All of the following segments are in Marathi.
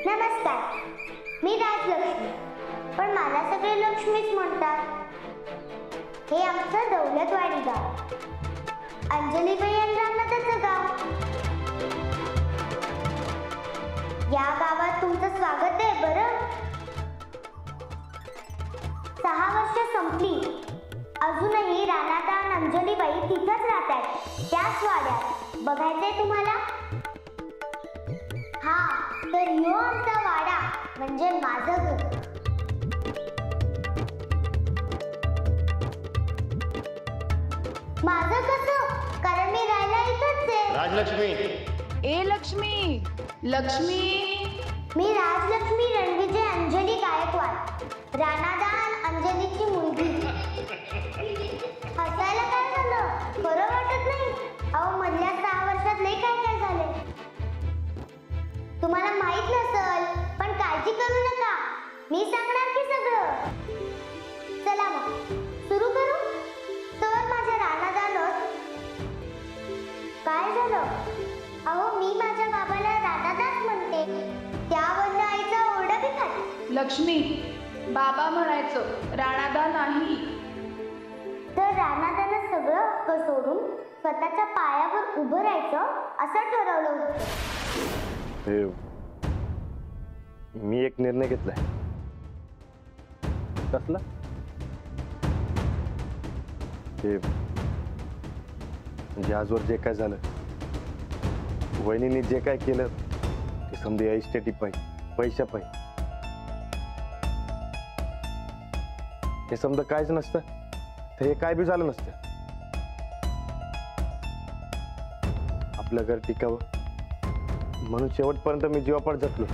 नमस्कार, मी राजलक्ष्मी, पण मला सगळे लक्ष्मीच म्हणतात. हे आमचं दौलतवाडी गाव, अंजलीबाई आणि रामनाथाचं गाव. या गावात तुमचं स्वागत आहे. बरं, 6 वर्ष संपली, अजूनही राणादा आणि अंजलीबाई तिथंच राहतात, त्याच वाड्यात. बघायचंय तुम्हाला? हा, तर ह्यो आमचा वाडा म्हणजे माझं घर. माझं कसं? कारण मी राहायला इथंच आहे. राजलक्ष्मी, ए लक्ष्मी, लक्ष्मी. मी राजलक्ष्मी रणविजय अंजली गायकवाड, राणादा आणि अंजलीची मुलगी. हसायला काय झालं? बरं वाटत नाही? अहो, मधल्या 6 वर्षात लई काय काय झाले. तुम्हाला माहित नसल, पण काळजी करू नका, मी सांगणार की सगळं. चला मग सुरू करू. तर माझ्या राणादानं काय झालं? अहो, मी माझ्या बाबाला राणादाच म्हणते, त्यावरनं आईचा ओरडा बी खाते. लक्ष्मी, बाबा म्हणायचं, राणादा नाही. तर राणादानं सगळं हक्क सोडून स्वतःच्या पायावर उभं राहायचं असं ठरवलं होतं. मी एक निर्णय घेतलाय. कसला? ते म्हणजे आजवर जे काय झालं, वहिनीने जे काय केलं ते समजा इस्टेटी पाहिजे, पैशा पाहिजे. हे समजा काहीच नसतं तर हे काय बी झालं नसतं. आपलं घर टिकावं म्हणून शेवटपर्यंत मी जीवापाड जपलो.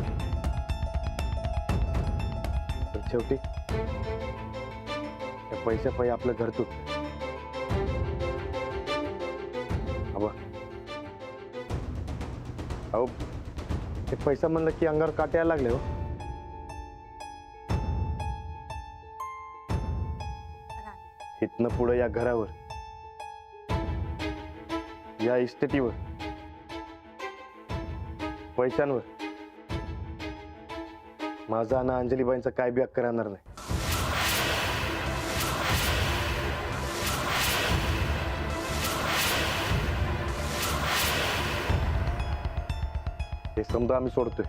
पण शेवटी त्या पैशा पायी आपलं घर तुटलं. अहो, ते पैसा म्हणलं की अंगावर काटे यायला लागले. हो, इथनं पुढे या घरावर, या इस्टेटीवर, पैशांवर माझा आणि अंजलीबाईंचा काय बी हक्क राहणार नाही. हे समजा आम्ही सोडतोय.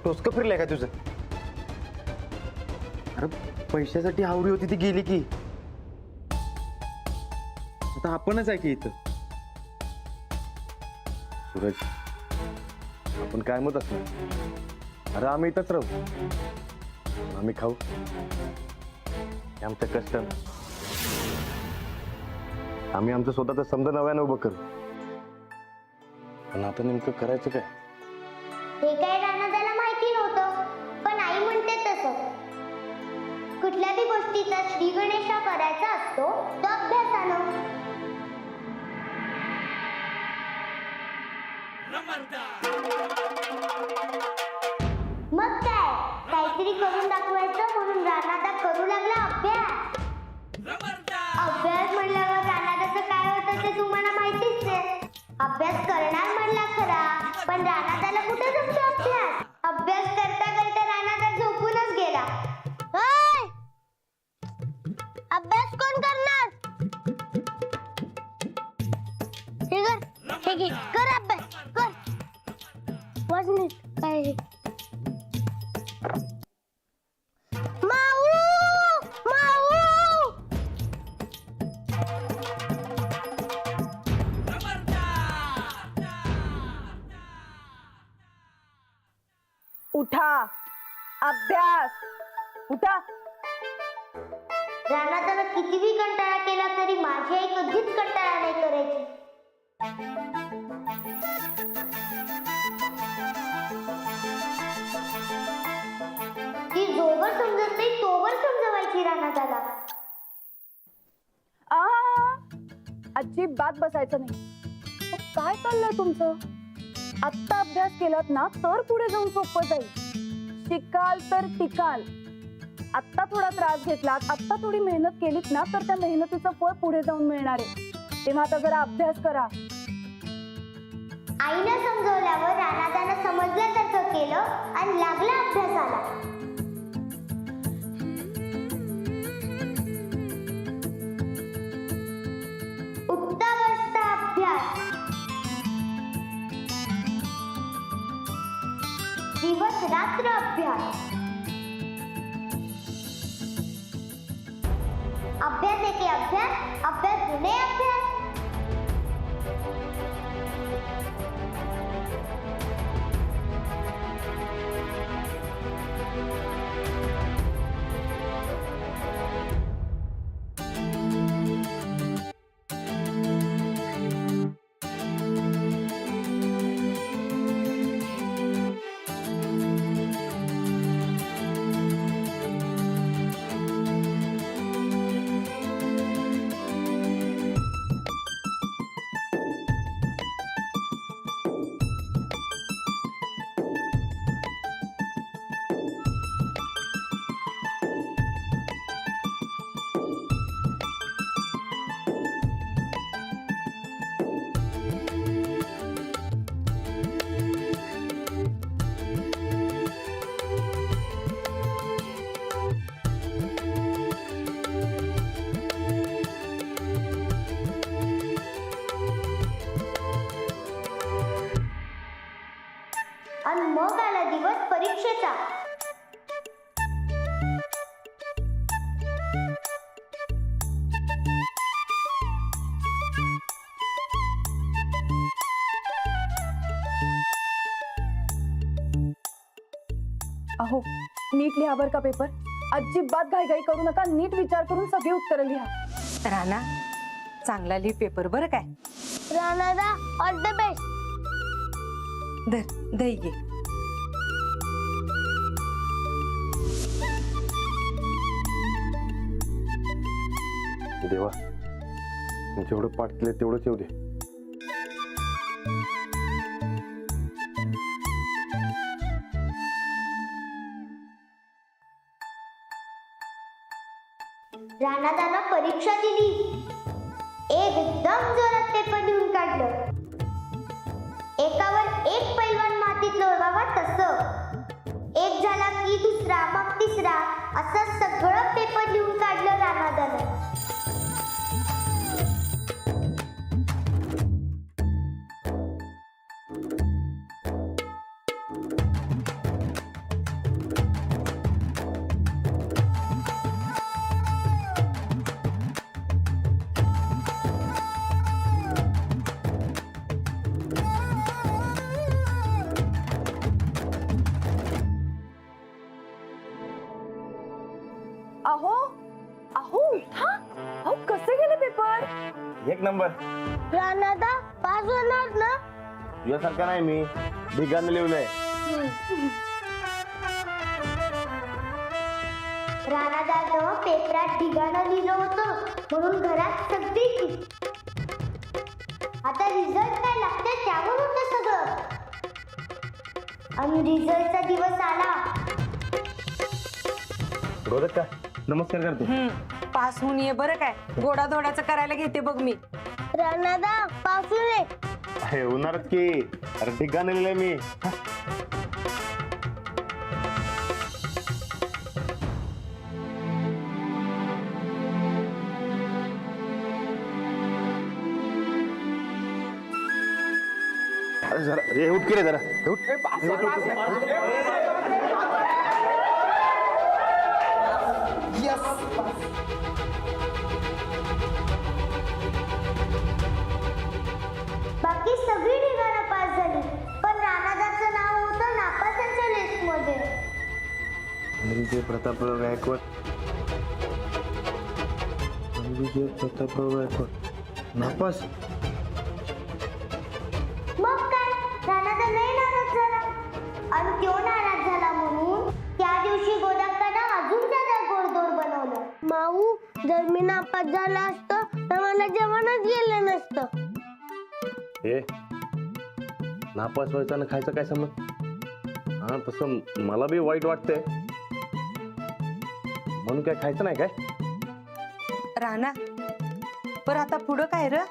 टोचकं फिरलंय का तुझं? अरे, पैशासाठी हावरी होती ती गेली की आता आपणच आहे की इथं. सूरज, आपण काय मत असणार? अरे, आम्ही इथंच राहू, आम्ही खाऊ, आमचं कष्ट, आम्ही आमचं स्वतःचं समजा नव्यानं उभं करू. पण आता नेमकं करायचं काय? हे काय राणादाला माहिती नव्हतं, पण आई म्हणते तसं. कुठल्या बी गोष्टीचा श्री गणेशा करायचा असतो तो अभ्यासानं. मग काय, काहीतरी करून दाखवायचं म्हणून राणादा करू लागला अभ्यास. अभ्यास म्हणल्यावर राणादाचं काय होतं ते तुम्हाला माहितीच आहे. अभ्यास करणार म्हणला खरा, पण राणादाला कुठे जमतो अभ्यास. अभ्यास करता करता राणादा झोपूनच गेला. अभ्यास कोण करणार? हे घे, कर अभ्यास, कर. वाच नीट काय हे. माऊ, माऊ. उठा, अभ्यास, उठा. राणादानं कितीही कंटाळा केला तरी माझी आई कधीच कंटाळा नाही करायची. ती जोवर समजत नाही तोवर समजवायची राणादाला. अजिबात बसायचं नाही. काय चाललंय तुमचं? आत्ता अभ्यास केलात ना तर पुढे जाऊन सोपं जाईल. शिकाल तर टिकाल. आत्ता थोडा त्रास घेतलात, आत्ता थोडी मेहनत केलीत ना तर त्या मेहनतीचं फळ पुढे जाऊन मिळणार आहे. तेव्हा आता जरा अभ्यास करा. आईनं समजवल्यावर रानादानं समजल्यासारखं केलं आणि लागला अभ्यासाला. उठता बसता अभ्यास, दिवस रात्र अभ्यास. अभ्यास एके अभ्यास, अभ्यास जुने अभ्यास. आणि मग आला दिवस परीक्षेचा. अहो, नीट लिहा बर का पेपर. अजिबात घाईघाई करू नका. नीट विचार करून सगळी उत्तरं लिहा. राणा, चांगला लिह पेपर बरं काय. Ranada all the best. धर दही घे. देवा, जेवढं पाठ केलं तेवढंच येऊ दे. राणादानं परीक्षा दिली. एकदम जोरात पेपर लिहून काढलं. एकावर एक पैलवान मातीत लोळवावा तसं. एक झाला की दुसरा, मग तिसरा, असं सगळं पेपर लिहून काढलं राणादानं. अहो अहो उठा. अहो कसे गेले पेपर? एक नंबर. राणादा पास होणार ना? तुझ्यासारखा नाही मी, ढिगानं लिहिलंय. राणादानं पेपरात ढिगाणं लिहिलं होतं म्हणून घरात सगळी खुश. आता रिझल्ट काय लागतंय त्यावर होतं सगळं. आणि रिझल्टचा दिवस आला. रोज का नमस्कार करतो. पास होऊन ये बरं काय. गोडाधोडाचं करायला घेते बघ मी. राणादा पासून ये. अरे होणारच की. अरे ढिगानं लिहिलंय मी. अरे जरा रे उठ की रे जरा. उठ. बाकी सगळी ठिकाणं पास झाली पण राणादाचं नाव होतं नापासांच्या लिस्टमध्ये. विजय प्रतापराव गायकवाड. विजय प्रतापराव गायकवाड नापास. मग काय राणादा लय नाराज झाला. आणि तो नाराज झाला म्हणून त्या दिवशी गोदाकानं अजून ज्यादा गोडधोड बनवलं. माऊ, जर मी नापास झाला असतो तर मला जेवणच गेलं नसतं. हे नापास व्हायचा आणि खायचं काय समज. हा तसं मला बी वाईट वाटतंय, म्हणून काय खायचं नाही काय. राणा पर आता पुढं काय र?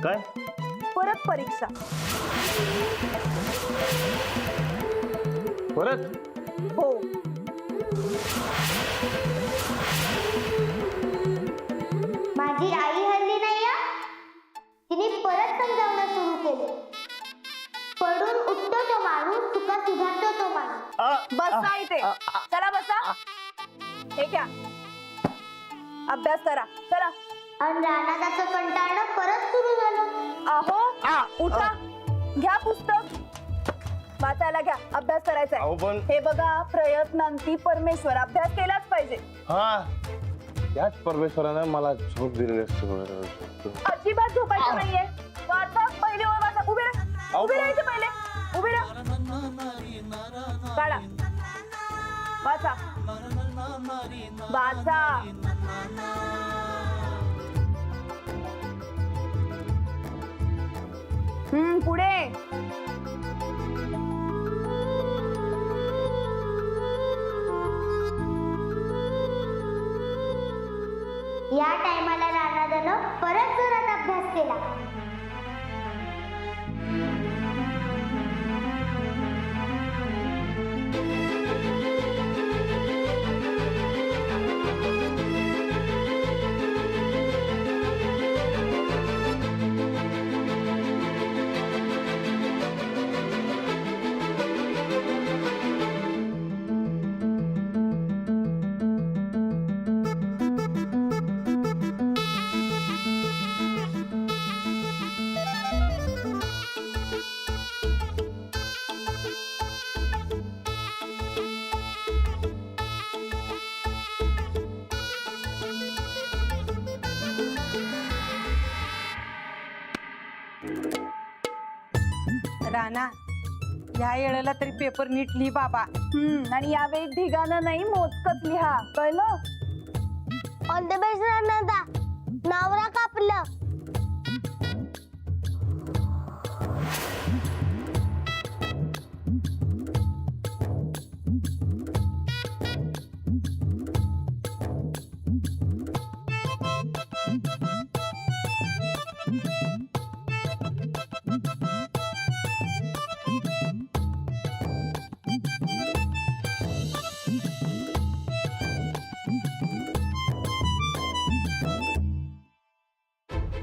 काय परत परीक्षा. परत हो, माझी आई हल्ली नाही हं. तिने परत समजावणं सुरू केलं. पडून उठतो तो माणूस, चुका सुधारतो तो माणूस. बसा इथे. चला बसा. हे घ्या, अभ्यास करा. चला. आणि रानादाचं कंटाळणं परत सुरू झालं. आहो, उठा, घ्या पुस्तक, वाचायला घ्या. अभ्यास करायचा अहो, पण- हे बघा, प्रयत्नांती परमेश्वर. अभ्यास केलाच पाहिजे. हा याच परमेश्वरानं मला झोप दिलेली असते बघा. अजिबात झोपायचं नाहीये. वाचा, पहिली ओळ वाचा. उभे राहा. उभे राहायचं पहिले. उभे राहा. काढा. वाचा. वाचा. पुढे. या टायमाला रानादानं परत जोरात अभ्यास केला. राणा ह्या वेळेला तरी पेपर नीट लिही बाबा. आणि यावेळी ढिगानं नाही, मोजकच लिहा. कळलं? All the best Ranada. नवरा कापलं.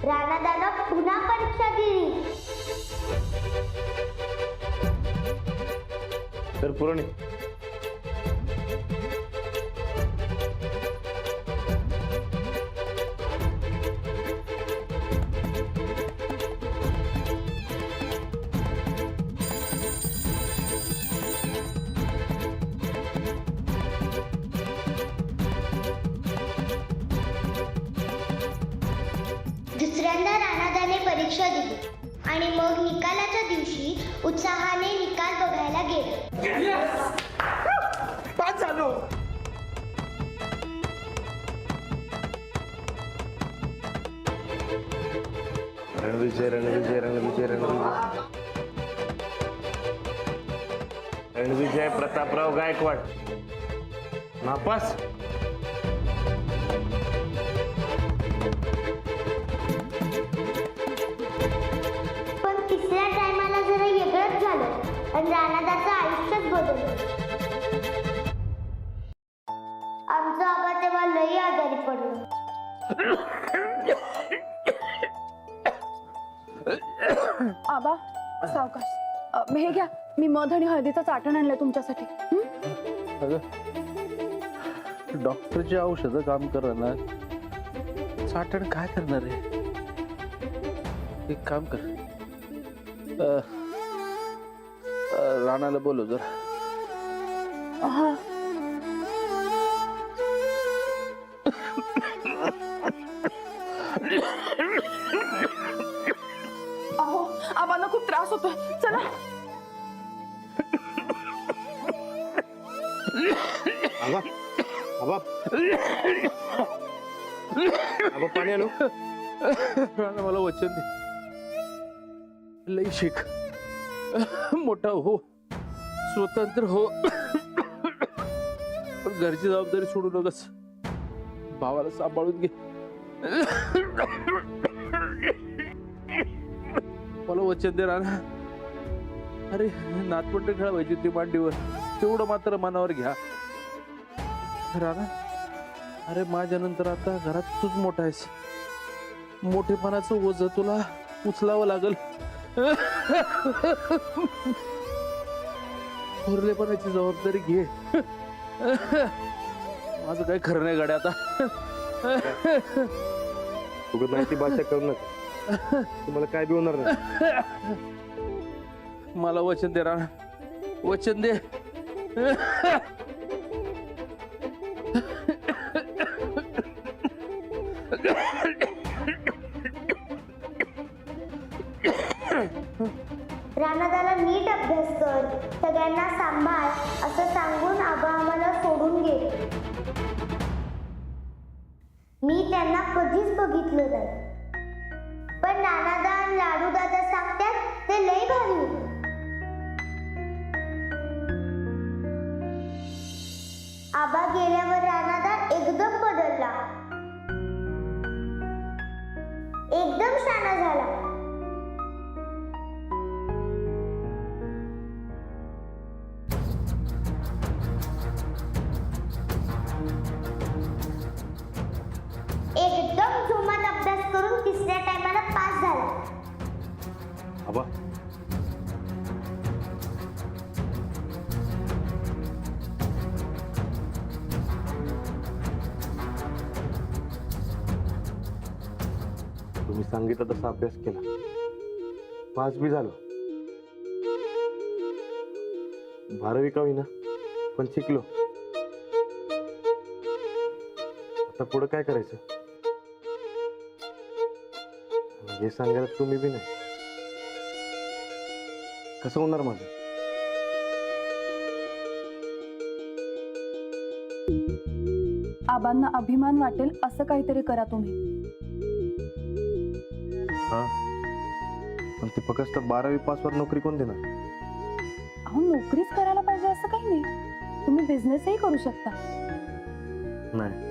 रानादानं पुन्हा परीक्षा दिली. तर पुरवणी दुसऱ्यांदा रानादाने परीक्षा दिली आणि मग निकालाच्या दिवशी उत्साहाने निकाल बघायला गेले. पास झालो. रणविजय रणविजय रणविजय रणविजय रणविजय प्रतापराव गायकवाड नापास. पण तिसऱ्या टायमाला जरा वेगळंच झालं आणि रानादाचं आयुष्यच बदललं. आमचं आबा तेव्हा लई आजारी पडलं. आबा, सावकाश. हे घ्या, मी मध आणि हळदीचं चाटण आणलंय तुमच्यासाठी. डॉक्टरची औषधं काम करणार, साठण काय करणार आहे. एक काम कर, राणाला बोलव जरा. हा. अहो, आबांना खूप त्रास होतोय. चला. आबा आबा आबा पाणी आणू. राणा मला वचन दे, लई शिक. मोठा हो, स्वतंत्र हो, पण घरची जबाबदारी सोडू नकस. भावाला सांभाळून घे. मला वचन दे राणा. अरे नातवंड खेळवायची ती मांडीवर, तेवढं मात्र मनावर घ्या राणा. अरे माझ्या नंतर आता घरात तूच मोठा आहेस. मोठेपणाचं ओझ तुला उचलावं लागल. थोरलेपणाची जबाबदारी घे. माझं काही खरं नाही गाड्या आता. उगत नाही ती भाषा करू नका. तुम्हाला काय बी होणार नाही. मला वचन दे राणा, वचन दे. रानादाला नीट अभ्यास कर, सगळ्यांना सांभाळ असं सांगून आबा आम्हाला सोडून गेले. मी त्यांना कधीच बघितलं नाही, पण नानादा आणि लाडू दादा सांगतात ते लय भारी होते. आबा गेल्यावर रानादा एकदम बदलला, एकदम शाणा झाला. एकदम जोमात अभ्यास करून तिसऱ्या टायमाला पास झाला. आबा तुम्ही सांगितलं तसा अभ्यास केला, पास बी झालो. 12वी का होईना पण शिकलो. आता पुढे काय करायचं हे सांगायला तुम्ही बी नाही. कसं होणार माझं? आबांना अभिमान वाटेल असं काहीतरी करा तुम्ही. हा, पण ती फक्त 12वी पासवर नोकरी कोण देणार? अहो नोकरीच करायला पाहिजे असं काही नाही, तुम्ही बिझनेसही करू शकता. नाही,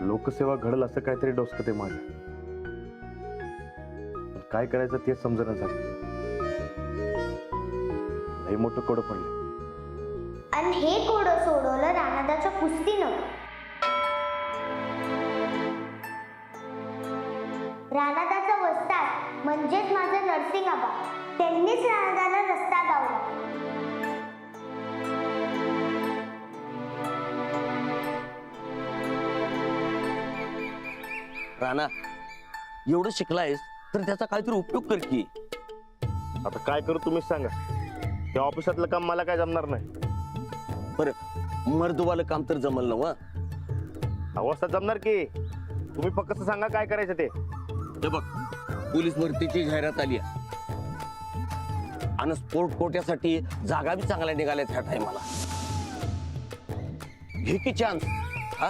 लोकसेवा घडल असं काहीतरी डोसकं ते माझं. पण काय करायचं ते समजणं झालं. लई मोठं कोडं पडलं. आणि हे कोडं सोडवलं रानादाच्या कुस्तीनं. रानादाचा वस्ताद म्हणजेच माझं नरसिंग आबा, त्यांनीच रानादाला रस्ता दावला. राणा, एवढं शिकलायस तर त्याचा काहीतरी उपयोग कर की. आता काय करू तुम्हीच सांगा. त्या ऑफिसातलं काम मला काय जमणार नाही. बरं मर्दवालं काम तर जमल ना वा. अवस्था जमणार की. तुम्ही फक्त सांगा काय करायचं ते. हे बघ, पोलीस भरतीची जाहिरात आली आहे आणि स्पोर्ट कोट्यासाठी जागा बी चांगल्या निघाल्यात ह्या टायमाला. घे की चान्स. हा,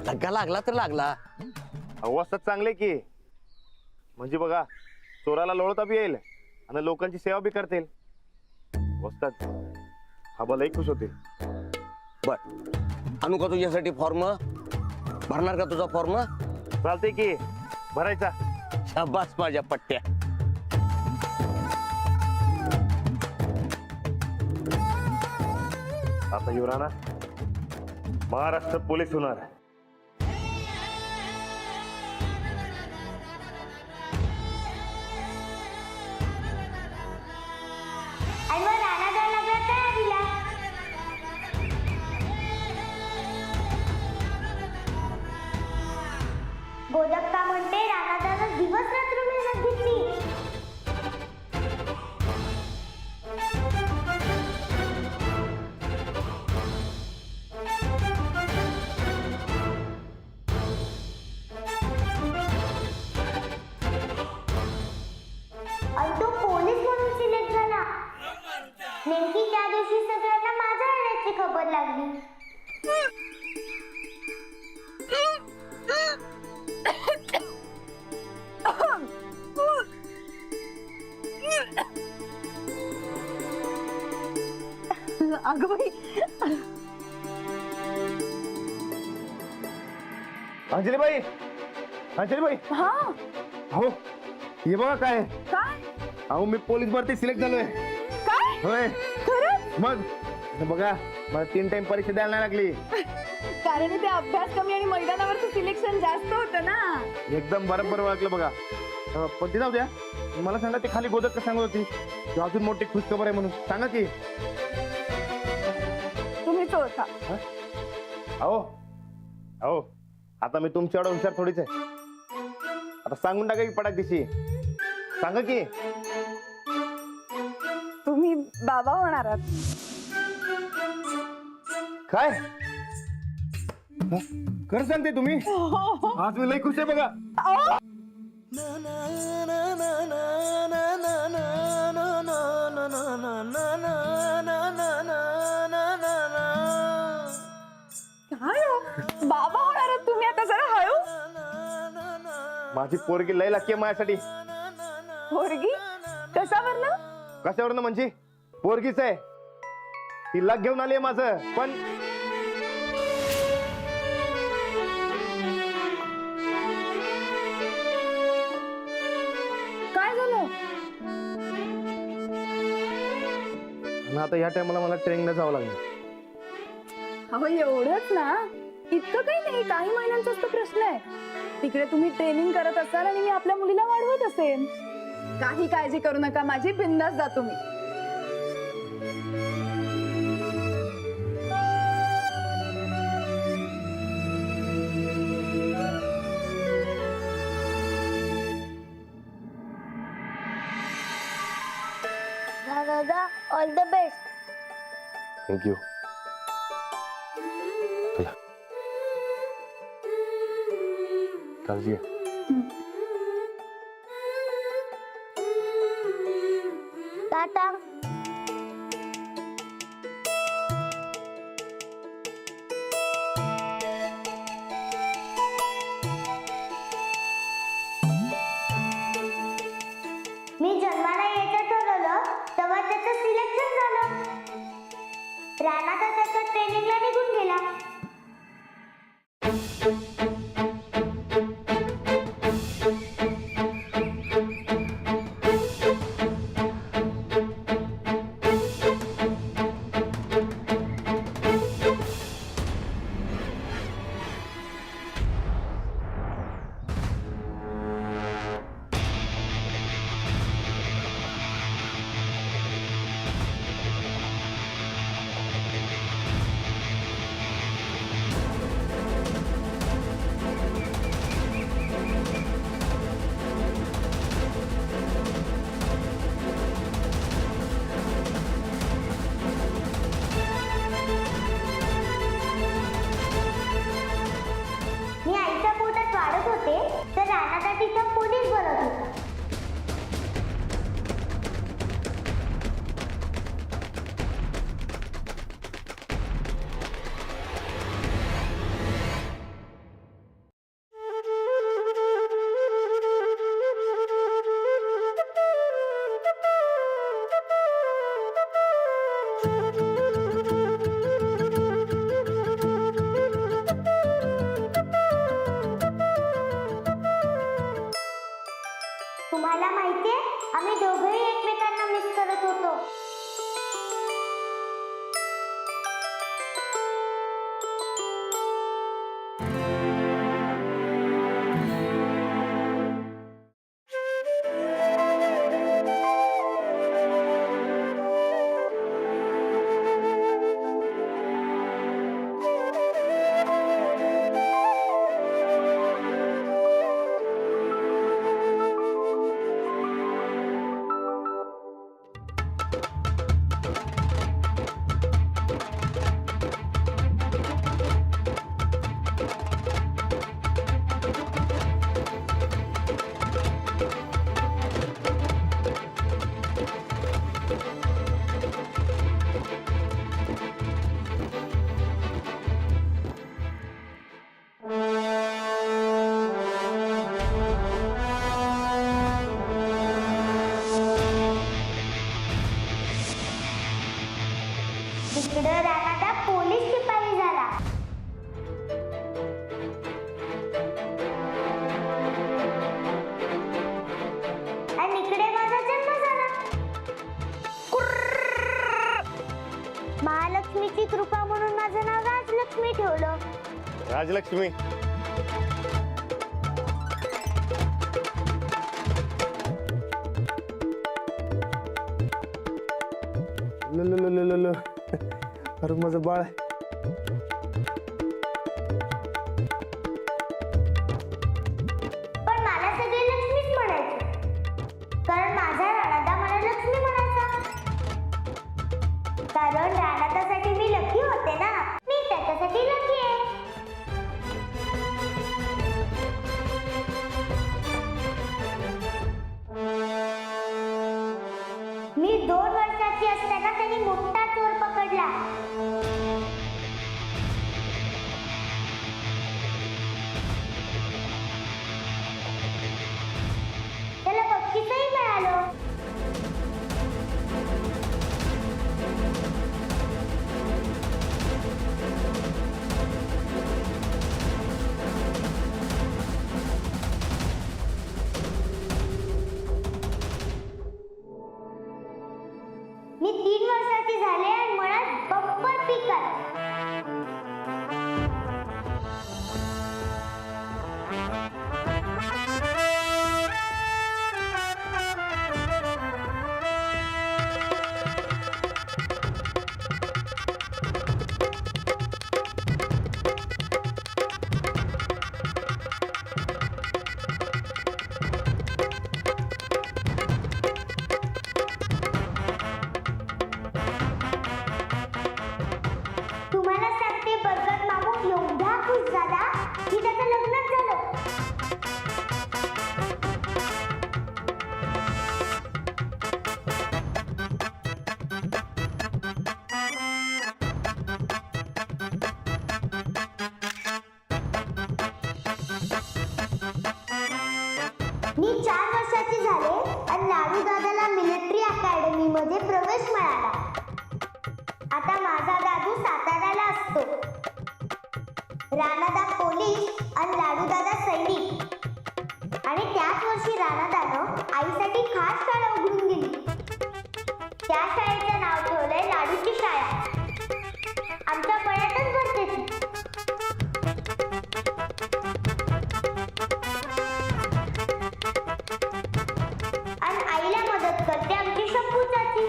धक्का लागला तर लागला. अवस्था चांगले की, म्हणजे बघा चोराला लोळता बी येईल आणि लोकांची सेवा बी करतील. वस्ताद आबा लई खुश होतील. बर, आणू का तुझ्यासाठी फॉर्म? भरणार का तुझा फॉर्म? चालते की, भरायचा. शाबास माझ्या पट्ट्या. आता युवराणा महाराष्ट्र पोलीस होणार. आणि मग रानादा लागला तयारीला. गोदक्का म्हणते रानादानं दिवस रात्र मेहनत घेतली. आणि तो पोलीस म्हणून सिलेक्ट झाला. नेमकी त्या दिवशी सगळ्यांना माझ्या येण्याची खबर लागली. अगं बाई, अंजलीबाई, अंजलीबाई, हा अहो हे बघा काय आहे. काय अहो मी पोलीस भरती सिलेक्ट झालोय. काय होय खरंच? मग हे बघा मला 3 टाइम परीक्षा द्यायला नाही लागली. कारण ते अभ्यास कमी आणि मैदानावरचं सिलेक्शन जास्त होतं ना. एकदम बरोबर ओळखलं बघा. पण ते जाऊ द्या, मला सांगा ते खाली गोदत का सांगत होती की अजून मोठी खुशखबर आहे म्हणून. सांगा की. तुम्हीच ओळखा. अहो अहो आता मी तुमच्या एवढा हुशार थोडीच आहे. आता सांगून टाका की पडाक दिशी. सांगा की. तुम्ही बाबा होणार आहात. काय खरं सांगते तुम्ही? आज मी लई खुश आहे बघा. अहो, काय हो? बाबा होणार आहात तुम्ही आता, जरा हळू. माझी पोरगी लई लाकी आहे माझ्यासाठी. पोरगी कशावरनं? कशावरनं म्हणजे पोरगीच आहे. ती लाग घेऊन आली आहे माझं. पण काय झालं? आणि आता ह्या टायमाला मला ट्रेनिंगला जावं लागलं. अहो एवढंच ना, इतकं काही नाही. काही महिन्यांचाच तो प्रश्न आहे. तिकडे तुम्ही ट्रेनिंग करत असाल आणि मी आपल्या मुलीला वाढवत असेन. काही काळजी करू नका माझी, बिंदास जा तुम्ही. दादा ऑल द बेस्ट. थँक्यू. काळजी घ्या. टाटा. मी जन्माला यायचं ठरवलं तेव्हा त्याचं सिलेक्शन झालं. राणा तर त्याच्या ट्रेनिंगला निघून गेला. मी आईच्या पोटात वाढत होते तर राणा तिचा पोलीस बनत होता. तुम्हाला माहितीये आम्ही दोघंही एकमेकांना मिस करत होतो. कृपा म्हणून माझं नाव राजलक्ष्मी ठेवलं. राजलक्ष्मी. अरे माझं बाळ. पण मला सगळे लक्ष्मीच म्हणायचे, कारण माझा राणादा मला लक्ष्मी म्हणायचा. कारण राणादासाठी मी लकी होते ना, मी त्याच्यासाठी लकी आहे. मी 2 वर्षाची असताना त्यांनी मोठा चोर पकडला. त्याला बक्षीसही मिळालं. मी 3 वर्षाची झाले आणि मला बंपर पीक आलं. तुम्हाला सांगते, बरगद मामू एवढा खुश झाला की त्याचं लग्नच झालं. मी 4 वर्षाची झाले आणि लाडू दादाला मिलिटरी अकॅडमी मध्ये प्रवेश मिळाला. आता माझा दादू साताऱ्याला असतो. राणादा पोलीस आणि लाडू दादा सैनिक. आणि त्याच वर्षी राणादानं आईसाठी खास शाळा उघडून दिली. त्या शाळेचं नाव ठेवलंय लाडूची शाळा. आमच्या पळ्यातच भरते ती. आणि आईला मदत करते आमची शंभू चाची.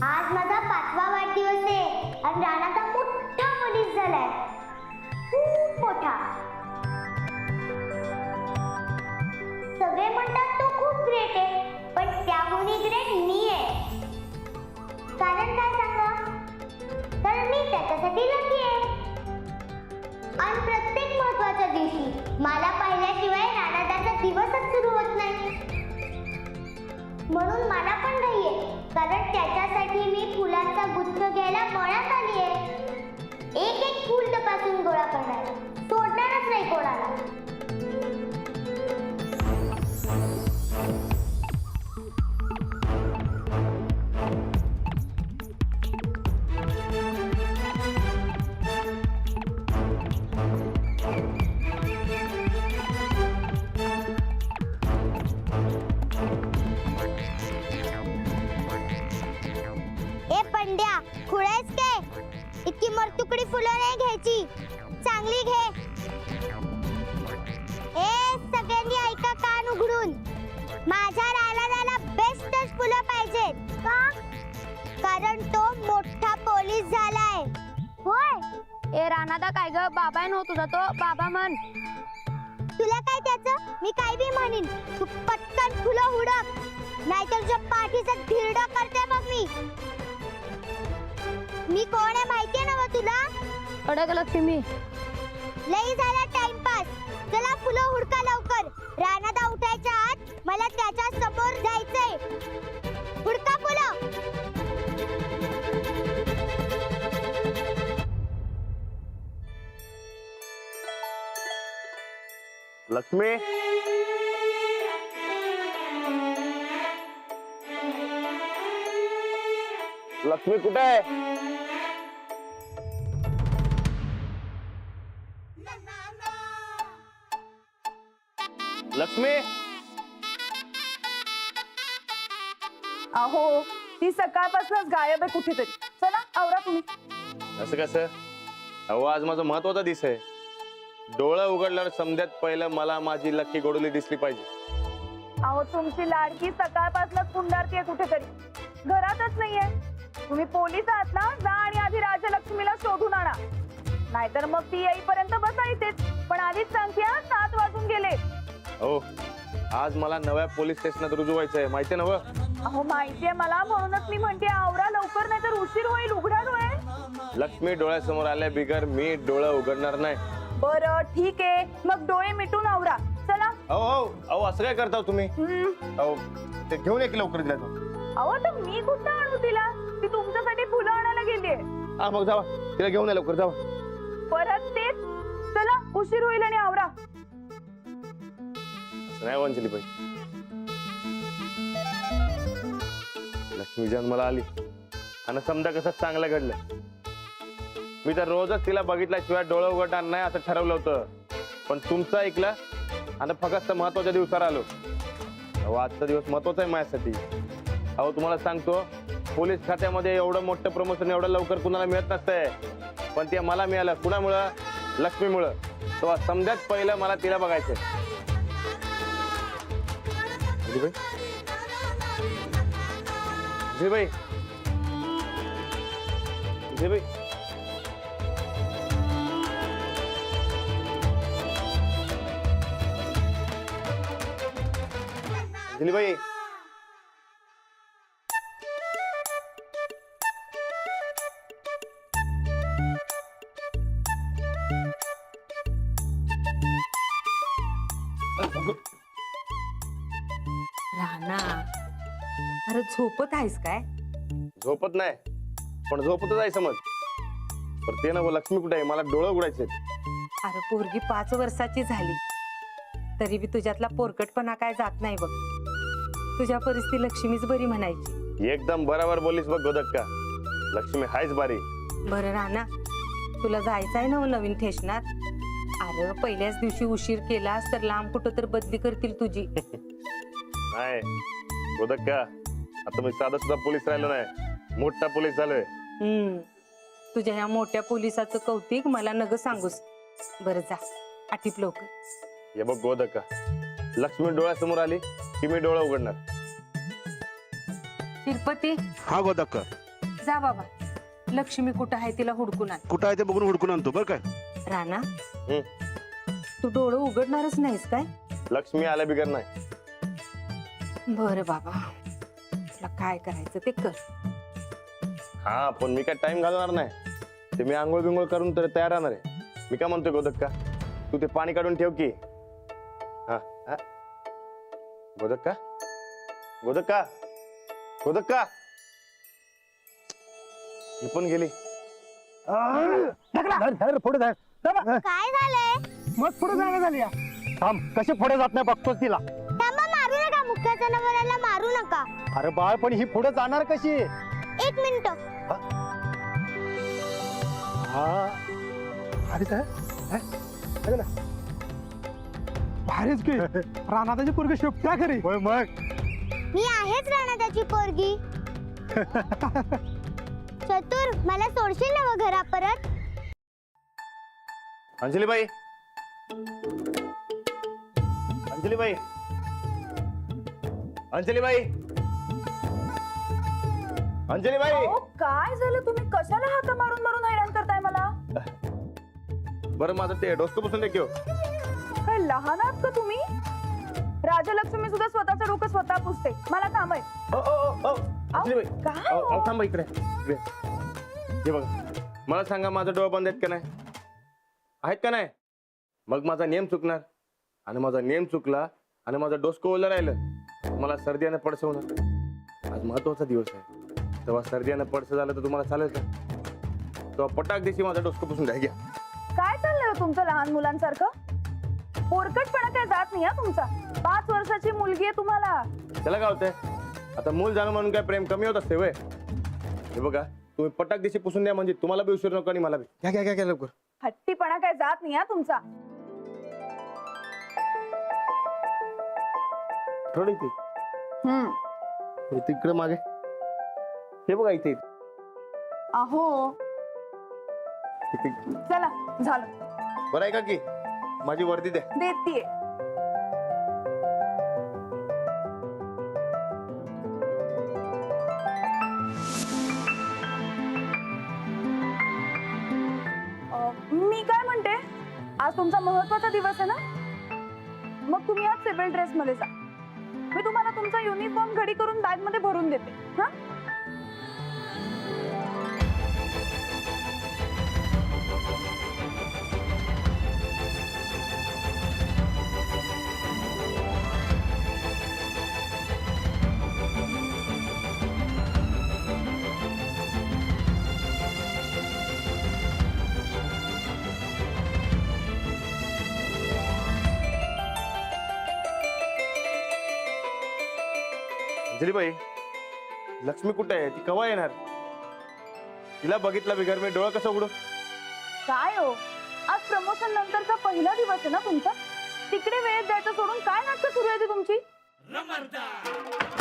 आज माझा 5वा वाढदिवस आहे आणि राणादा मोठा पोलीस झालाय, खूप मोठा. सगळे म्हणतात तो खूप ग्रेट आहे, पण त्याहूनही ग्रेट मी आहे. कारण काय सांगा? कारण मी त्याच्यासाठी लकी आहे. आणि प्रत्येक महत्वाच्या दिवशी मला पाहिल्याशिवाय राणादाचा दिवसच सुरू होत नाही. म्हणून मला पण घाई आहे, कारण त्याच्यासाठी मी फुलांचा गुच्छ घ्यायला मळ्यात आली आहे. एक एक फूल तपासून गोळा करणार, सोडणारच नाही कोणाला. ए पंड्या, खुळायस काय? इतकी मरतुकडी फुलं नाही घ्यायची, चांगली घे. ए सगळ्यांनी ऐका कान उघडून. माझ्या राणादाला बेस्टच फुलं पाहिजेत. का? कारण तो मोठा पोलीस झालाय. होय. ए राणादा काय ग, बाबा आहे ना तुझा, तो बाबा म्हण. तुला काय त्याचं? मी काय बी म्हणीन. तू पटकन फुलं हुडक, नाहीतर तुझ्या पाठीचं धिरडं करते बघ मी. मी कोण आहे माहितीये ना मग तुला? अडग लक्ष्मी. लई झाला टाइमपास. चला फुलं हुडका लवकर. राणादा उठायच्या आत मला त्याच्या समोर जायचंय. हुडका फुलं. लक्ष्मी. लक्ष्मी कुठे आहे? लक्ष्मी. अहो ती सकाळपासूनच गायब आहे कुठेतरी. चला आवरा तुम्ही. असं कसं? अहो आज माझा महत्वाचा दिवस आहे. डोळं उघडल्यावर समध्यात पहिलं मला माझी लक्की गोडुली दिसली पाहिजे. अहो तुमची लाडकी सकाळपासूनच पुंडारतीये कुठेतरी, घरातच नाहीये. तुम्ही पोलीस आहात ना, जा आणि आधी राजलक्ष्मीला शोधून आणा, नाहीतर मग ती येईपर्यंत बसा इथेच. पण आधीच सांगते हा, 7 वाजून गेले. हो आज मला नव्या पोलीस स्टेशनात रुजू व्हायचंय, माहितीये ना व? अहो माहितीये मला, म्हणूनच मी म्हणते आवरा लवकर, नाही तर उशीर होईल. उघडा डोळे. लक्ष्मी डोळ्यासमोर आल्या बिगर मी डोळं उघडणार नाही. बरं ठीक आहे, मग डोळे मिटून आवरा. चला. अहो असं काय करता हो तुम्ही? हम्म. अहो ते घेऊन ये की लवकर दिला तो. अहो तर मी कुठं आणू तिला? ती तुमच्यासाठी फुलं आणायला गेलीये. हा मग जावा, तिला घेऊन ये लवकर जावा. परत तेच. चला उशीर होईल आणि आवरा. नाही अंजली बाई, लक्ष्मी जन्माला आली आणि समजा कसं चांगलं घडलं. मी तर रोजच तिला बघितल्याशिवाय डोळं उघडणार नाही असं ठरवलं होतं, पण तुमचं ऐकलं आणि फक्त महत्वाच्या दिवसावर आलो. अहो आजचा दिवस महत्वाचा आहे माझ्यासाठी. अहो तुम्हाला सांगतो, पोलीस खात्यामध्ये एवढं मोठं प्रमोशन एवढं लवकर कुणाला मिळत नसतंय, पण ते मला मिळालं. कुणामुळं? लक्ष्मीमुळं. तो समजाच पहिलं मला तिला बघायचंय. जी भाई, जी भाई, दिली भाई. राणा, अरे झोपत आहेस काय? झोपत नाही, पण झोपतच आहे समज. पण ते ना लक्ष्मी कुठे आहे? मला डोळं उघडायचे. अरे पोरगी 5 वर्षाची झाली तरी बी तुझ्यातला पोरकटपणा काय जात नाही बघ. तुझ्या परिस्थिती लक्ष्मीच बरी म्हणायची. एकदम बरोबर बोलीस बघ गोदक्का, लक्ष्मी हायच बारी. बरं राणा, तुला जायचं आहे ना नवीन ठेशनात? अरे पहिल्याच दिवशी उशीर केलास तर लांब कुठं तर बदली करतील तुझी. नाही गोदक्का, आता मी साधा सुद्धा पोलीस राहिलो नाही, मोठा पोलीस झालोय. तुझ्या ह्या मोठ्या पोलिसाचं कौतिक मला नग सांगूस. बरं जा, आटीप लवकर. हे बघ गोदक्का, लक्ष्मी डोळ्यासमोर आली की मी डोळा उघडणार. तिरुपती, हा गोदक्का, जा बाबा, लक्ष्मी कुठं आहे तिला हुडकून आण. कुठं आहे ते बघून हुडकून आणतो बरं काय. राणा, हम्म. तू डोळं उघडणारच नाहीस काय? लक्ष्मी आल्या बिगर नाही. बरं बाबा, तुला काय करायचं ते कर. हा पण मी काय टाइम घालवणार नाही. ते मी आंघोळ बिंघोळ करून तर तयार राहणार आहे. मी काय म्हणतोय गोदक्का, तू ते पाणी काढून ठेव की. हा हा. गोदक्का, गोदक्का, गोदक्का, ही पण गेली. पुढे जाय. काय झालंय? मग पुढे जायला झाली या. थांब, कशी पुढे जात नाही बघतोच तिला. थांबा, मारू नका. मुख्य जनावरांना मारू नका. अरे बाळ, पण ही पुढे जाणार कशी? 1 मिनिट. हा भारीच आहे. बघ ना. भारीच की. रानाची पोरगी शिफ्ट आहे खरी. होय मग. मी आहेच राणा त्याची पोरगी. चतुर, मला सोडशील ना व घरा परत? अंजली बाई, अंजली बाई, अंजली बाई, अंजली बाई. अहो, काय झालं? तुम्ही कशाला हाका मारून मारून हैराण करताय मला? बरं माझं ते डोसकं पुसून दे घेऊ. काय लहान आहात का तुम्ही? राजलक्ष्मी सुद्धा स्वतःचं डोकं स्वतः पुसते. मला काम आहे. अंजली बाई, काय? थांबा इकडे. हे बघा, मला सांगा, माझं डोळं बंद आहेत का नाही? आहेत का नाही? मग माझा नियम चुकणार, आणि माझा नियम चुकला आणि माझं डोसकं ओलं राहिलं, मला सर्दी आणि पडसं होणार. आज महत्वाचा दिवस आहे, तेव्हा सर्दी आणि पडसं झालं तर तुम्हाला चालेल का? तेव्हा पटाक दिवशी माझं डोसकं पुसून द्या. घ्या. काय चाललंय हो तुमचं लहान मुलांसारखं? पोरकटपणा काय जात नाही हा तुमचा. 5 वर्षाची मुलगी आहे तुम्हाला. त्याला काय होतंय? आता मूल जाणं म्हणून काय प्रेम कमी होत असते वय? हे बघा, तुम्ही पटाक दिवशी पुसून द्या, म्हणजे तुम्हाला बी उशीर नको आणि मला बी. घ्या घ्या घ्या लवकर. हट्टीपणा काय जात नाही हा तुमचा. थोडी ती. तिकडे मागे हे बघा इथे अहो इथे. चला झालं, बरं आहे का की माझी वर्दी द्या. देतीये. मी काय म्हणते, आज तुमचा महत्वाचा दिवस आहे ना, मग तुम्ही आज सिव्हिल ड्रेस मध्ये जा. मी तुम्हाला तुमचा युनिफॉर्म घडी करून बॅग मध्ये भरून देते. हा, अंजलीबाई, लक्ष्मी कुठे आहे? ती केव्हा येणार? तिला बघितलं बिगर मी डोळं कसं उघडू? काय हो, आज प्रमोशन नंतरचा पहिला दिवस आहे ना तुमचा, तिकडे वेळेत जायचं सोडून काय नाटक सुरू आहे ती तुमची?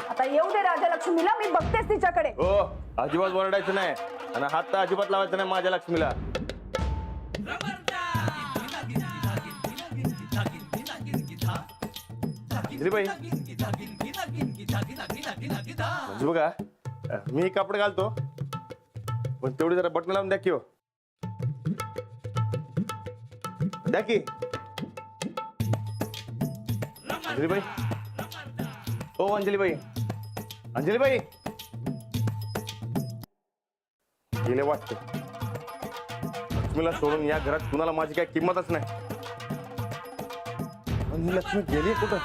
आता येऊ दे राजलक्ष्मीला, मी बघतेच तिच्याकडे. हो, अजिबात ओरडायचं नाही आणि हात तर अजिबात लावायचं नाही माझ्या लक्ष्मीला. अंजलीबाई, म्हणजे बघा मी कपडे घालतो पण तेवढी जरा बटन लावून द्या की. हो द्या की अंजलीबाई. हो अंजलीबाई, अंजलीबाई गेले वाटतं. लक्ष्मीला सोडून या घरात कुणाला माझी काही किंमतच नाही. आणि लक्ष्मी गेली कुठं?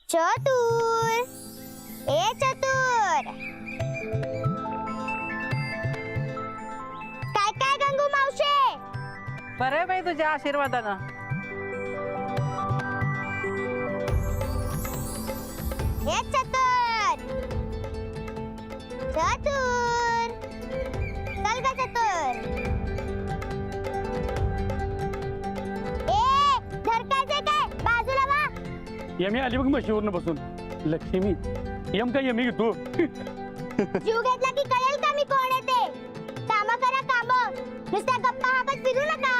चतुर, ए चतुर, काय काय गंगू मावशे? बरं बाई तुझ्या आशीर्वादानं. ए चतुर, चतुर, चल ग चतुर. ए धरकायचे काय, बाजूला वा. यमी आली बघ म्हशीवरनं बसून. लक्ष्मी यम काय यमी तू जीव घेतला की कळेल का मी कोण आहे ते. काम करा काम, नुसत्या गप्पा हाकत फिरू नका.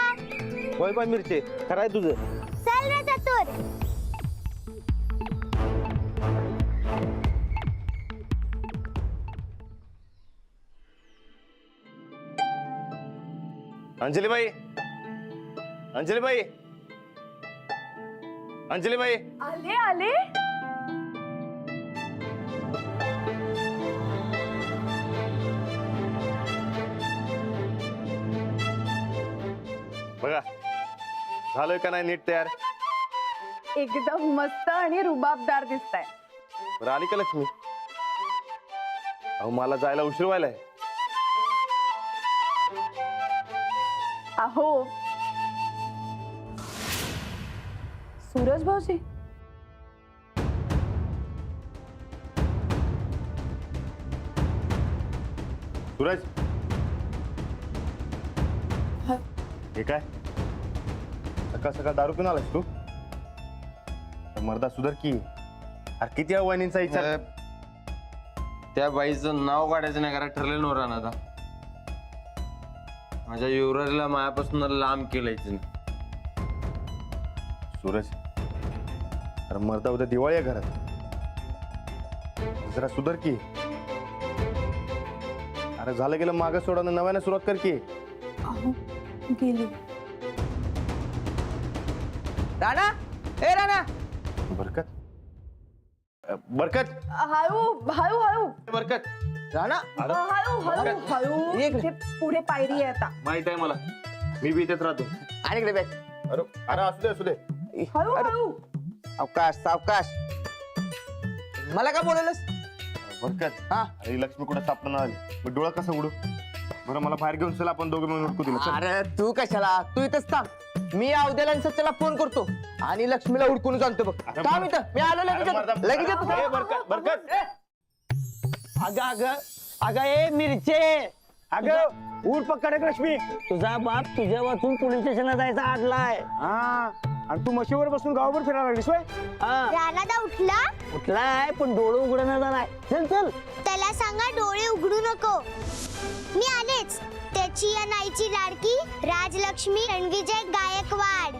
वय बाय मिरचे कराय तुझं. चल रे चतुर. अंजलीबाई, अंजलीबाई, अंजलीबाई. आले आले. बघा झालोय का नाही नीट तयार? एकदम मस्त आणि रुबाबदार दिसताय. बरं आली का लक्ष्मी? अहो मला जायला उशीर व्हायलाय. अहो सूरज भाऊजी, सूरज हे काय सकाळ सकाळ दारू पिऊन आलास तू? तर मर्दा सुधर की. अरे किती वहिनींचा विचार. त्या बाईचं नाव काढायचं नाही करा ठरलेलं नव्हतं ना. आता माझ्या युवराजला मायापासून लांब केलंय तिने. सूरज अरे मर्दा उद्या दिवाळी आहे घरात, जरा सुधर की. अरे झालं गेलं मागं सोडा, नव्याने सुरुवात कर की. अहो गेली. राणा, ए राणा, बरकत, बरकत, हळू हळू हळू बरकत. राणा, अरे हळू हळू हळू. एक ते पुढे पायरी आहे आता. माहित आहे मला, मी बी इथेच राहतो. आणि इकडे बॅग. अरे अरे असू दे असू दे. हळू हळू. सावकाश सावकाश. मला का बोलवलंस? बरकत, हा? अरे लक्ष्मी कुठे सापडणार आली, मग डोळा कसा उडू? बरं मला बाहेर घेऊन चला, आपण दोघे मिळून उडकू दिलं. चल. अरे तू कशाला, तू इथंच थांब. मी अवध्याला आणि सच्याला फोन करतो आणि लक्ष्मीला उडकून आणतो बघ. अरे थांब इथं, मी आलो अरे लगेच मर्दा, येतो. लगेच येतो. ए, बरकत, बरकत. अगं अगं अगं ए मिरचे, अगं उठ पकडे लक्ष्मी. तुझा बाप तुझ्या वाचून पोलीस स्टेशनला जायचा आडलाय. हा आणि तू म्हशीवर बसून गावभर फिरायला लागलीस होय? राणादा उठला उठलाय पण डोळं उघडणार नाही. चल चल. त्याला सांगा डोळे उघडू नको. मी आलेच. त्याची या नाईची लाडकी राजलक्ष्मी रणविजय गायकवाड.